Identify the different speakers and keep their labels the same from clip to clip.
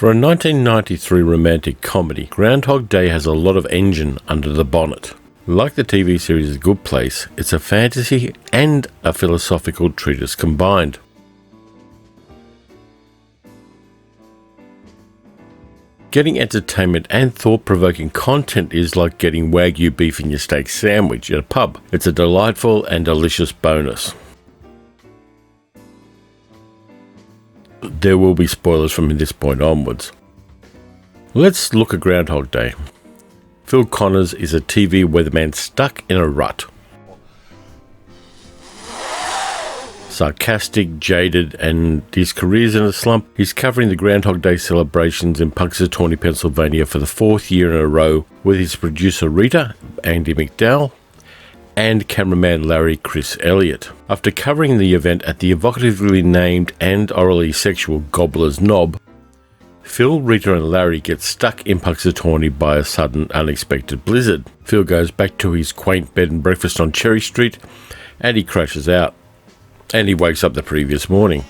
Speaker 1: For a 1993 romantic comedy, Groundhog Day has a lot of engine under the bonnet. Like the TV series The Good Place, it's a fantasy and a philosophical treatise combined. Getting entertainment and thought-provoking content is like getting Wagyu beef in your steak sandwich at a pub. It's a delightful and delicious bonus. There will be spoilers from this point onwards. Let's look at Groundhog Day. Phil Connors is a TV weatherman stuck in a rut. Sarcastic, jaded, and his career's in a slump. He's covering the Groundhog Day celebrations in Punxsutawney, Pennsylvania for the fourth year in a row with his producer Rita, Andy McDowell, and cameraman Larry Chris Elliott. After covering the event at the evocatively named and orally sexual Gobbler's Knob, Phil, Rita and Larry get stuck in Punxsutawney by a sudden unexpected blizzard. Phil goes back to his quaint bed and breakfast on Cherry Street and he crashes out. And he wakes up the previous morning.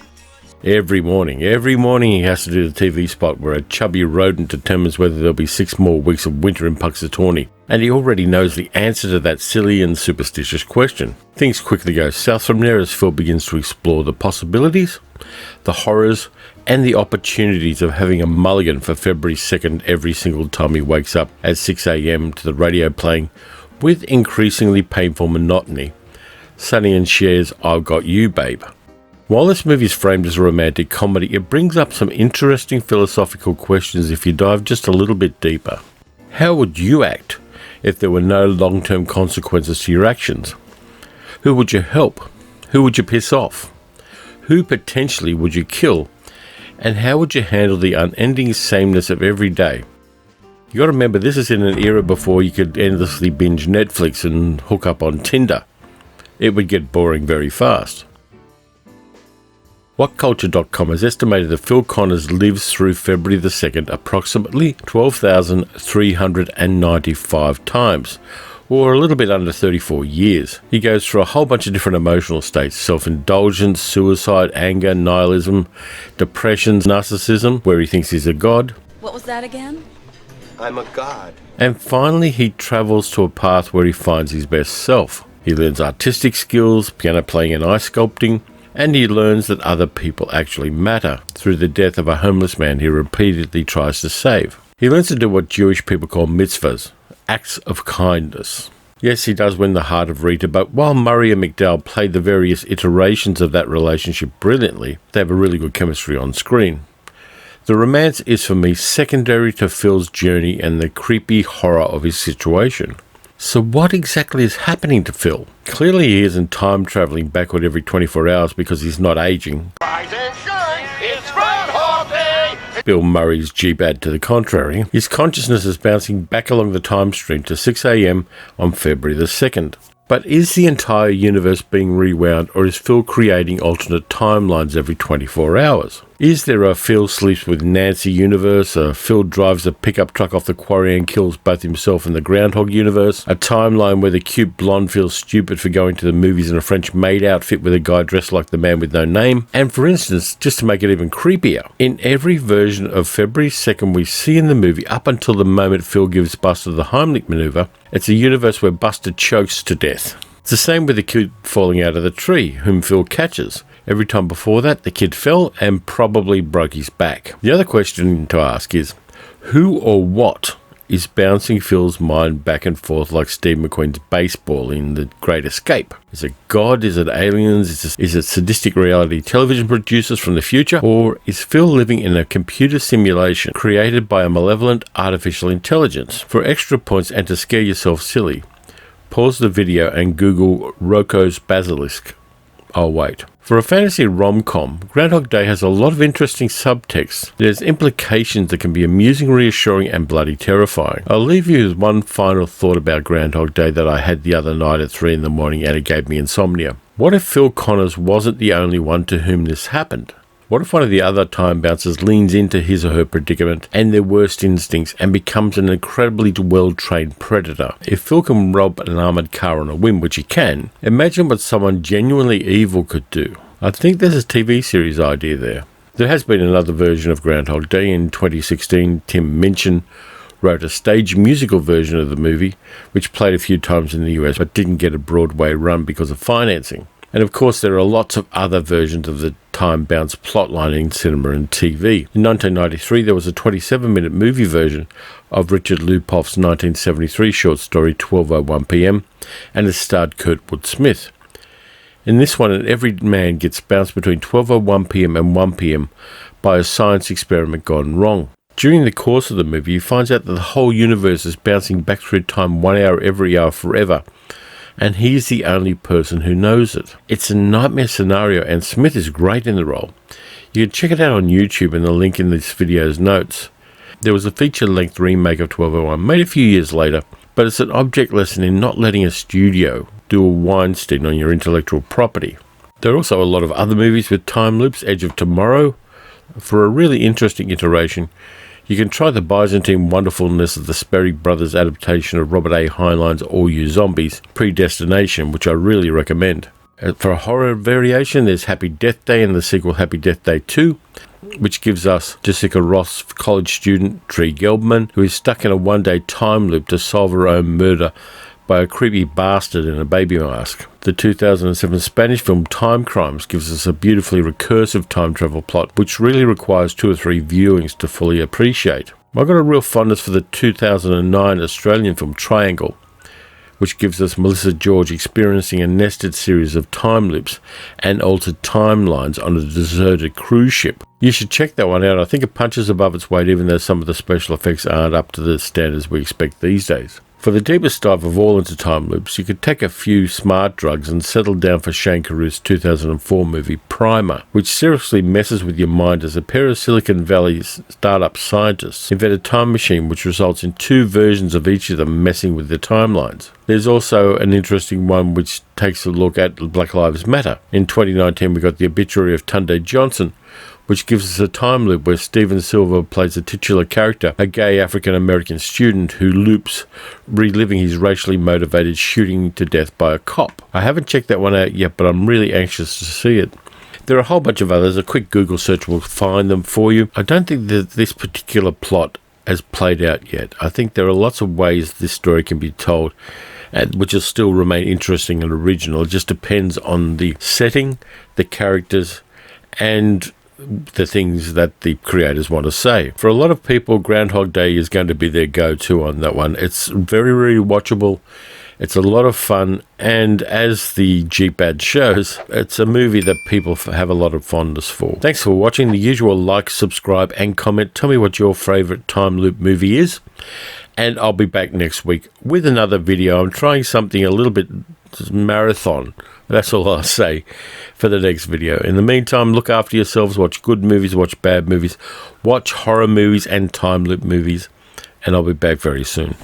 Speaker 1: Every morning he has to do the TV spot where a chubby rodent determines whether there'll be 6 more weeks of winter in Punxsutawney. And he already knows the answer to that silly and superstitious question. Things quickly go south from there as Phil begins to explore the possibilities, the horrors, and the opportunities of having a mulligan for February 2nd every single time he wakes up at 6 a.m. to the radio playing, with increasingly painful monotony, Sonny and Cher's I've Got You, Babe. While this movie is framed as a romantic comedy, it brings up some interesting philosophical questions if you dive just a little bit deeper. How would you act if there were no long-term consequences to your actions? Who would you help? Who would you piss off? Who potentially would you kill? And how would you handle the unending sameness of every day? You got to remember, this is in an era before you could endlessly binge Netflix and hook up on Tinder. It would get boring very fast. WhatCulture.com has estimated that Phil Connors lives through February the 2nd approximately 12,395 times, or a little bit under 34 years. He goes through a whole bunch of different emotional states: self-indulgence, suicide, anger, nihilism, depression, narcissism, where he thinks he's a god.
Speaker 2: What was that again?
Speaker 3: I'm a god.
Speaker 1: And finally, he travels to a path where he finds his best self. He learns artistic skills, piano playing and ice sculpting, and he learns that other people actually matter through the death of a homeless man he repeatedly tries to save. He learns to do what Jewish people call mitzvahs, acts of kindness. Yes, he does win the heart of Rita, but while Murray and McDowell play the various iterations of that relationship brilliantly, they have a really good chemistry on screen. The romance is for me secondary to Phil's journey and the creepy horror of his situation. So what exactly is happening to Phil? Clearly he isn't time travelling backward every 24 hours because he's not aging.
Speaker 3: Rise and shine, it's Groundhog Day!
Speaker 1: Bill Murray's Jeep ad to the contrary. His consciousness is bouncing back along the time stream to 6 a.m. on February the 2nd. But is the entire universe being rewound, or is Phil creating alternate timelines every 24 hours? Is there a Phil sleeps with Nancy universe, a Phil drives a pickup truck off the quarry and kills both himself and the Groundhog universe, a timeline where the cute blonde feels stupid for going to the movies in a French maid outfit with a guy dressed like the man with no name? And for instance, just to make it even creepier, in every version of February 2nd we see in the movie up until the moment Phil gives Buster the Heimlich maneuver, it's a universe where Buster chokes to death. It's the same with the kid falling out of the tree, whom Phil catches. Every time before that, the kid fell and probably broke his back. The other question to ask is, who or what is bouncing Phil's mind back and forth like Steve McQueen's baseball in The Great Escape? Is it God? Is it aliens? Is it sadistic reality television producers from the future? Or is Phil living in a computer simulation created by a malevolent artificial intelligence? For extra points and to scare yourself silly, pause the video and Google Rocco's Basilisk. I'll wait. For a fantasy rom-com, Groundhog Day has a lot of interesting subtext. There's implications that can be amusing, reassuring, and bloody terrifying. I'll leave you with one final thought about Groundhog Day that I had the other night at 3 in the morning and it gave me insomnia. What if Phil Connors wasn't the only one to whom this happened? What if one of the other time bouncers leans into his or her predicament and their worst instincts and becomes an incredibly well-trained predator? If Phil can rob an armoured car on a whim, which he can, imagine what someone genuinely evil could do. I think there's a TV series idea there. There has been another version of Groundhog Day. In 2016, Tim Minchin wrote a stage musical version of the movie, which played a few times in the US but didn't get a Broadway run because of financing. And of course, there are lots of other versions of the time-bound plotline in cinema and TV. In 1993, there was a 27-minute movie version of Richard Lupoff's 1973 short story 12:01 p.m. and it starred Kurtwood Smith. In this one, an every man gets bounced between 12:01 p.m. and 1 p.m. by a science experiment gone wrong. During the course of the movie, he finds out that the whole universe is bouncing back through time 1 hour every hour forever, and he's the only person who knows it. It's a nightmare scenario, and Smith is great in the role. You can check it out on YouTube in the link in this video's notes. There was a feature-length remake of 12:01 made a few years later, but it's an object lesson in not letting a studio do a Weinstein on your intellectual property. There are also a lot of other movies with time loops. Edge of Tomorrow, for a really interesting iteration. You can try the Byzantine wonderfulness of the Sperry Brothers adaptation of Robert A. Heinlein's All You Zombies, Predestination, which I really recommend. For a horror variation, there's Happy Death Day and the sequel Happy Death Day 2, which gives us Jessica Ross college student Tree Gelbman, who is stuck in a one-day time loop to solve her own murder by a creepy bastard in a baby mask. The 2007 Spanish film Time Crimes gives us a beautifully recursive time travel plot, which really requires 2 or 3 viewings to fully appreciate. I've got a real fondness for the 2009 Australian film Triangle, which gives us Melissa George experiencing a nested series of time loops and altered timelines on a deserted cruise ship. You should check that one out. I think it punches above its weight, even though some of the special effects aren't up to the standards we expect these days. For the deepest dive of all into time loops, you could take a few smart drugs and settle down for Shane Carruth's 2004 movie Primer, which seriously messes with your mind as a pair of Silicon Valley's startup scientists invent a time machine which results in 2 versions of each of them messing with their timelines. There's also an interesting one which takes a look at Black Lives Matter. In 2019, we got the obituary of Tunde Johnson, which gives us a time loop where Steven Silver plays a titular character, a gay African-American student who loops, reliving his racially motivated shooting to death by a cop. I haven't checked that one out yet, but I'm really anxious to see it. There are a whole bunch of others. A quick Google search will find them for you. I don't think that this particular plot has played out yet. I think there are lots of ways this story can be told, which will still remain interesting and original. It just depends on the setting, the characters, and the things that the creators want to say. For a lot of people, Groundhog Day is going to be their go-to on that one. It's very, very watchable. It's a lot of fun, and as the Jeep ad shows, it's a movie that people have a lot of fondness for. Thanks for watching. The usual like, subscribe, and comment. Tell me what your favourite time loop movie is, and I'll be back next week with another video. I'm trying something a little bit marathon. That's all I'll say for the next video. In the meantime, look after yourselves, watch good movies, watch bad movies, watch horror movies and time loop movies, and I'll be back very soon.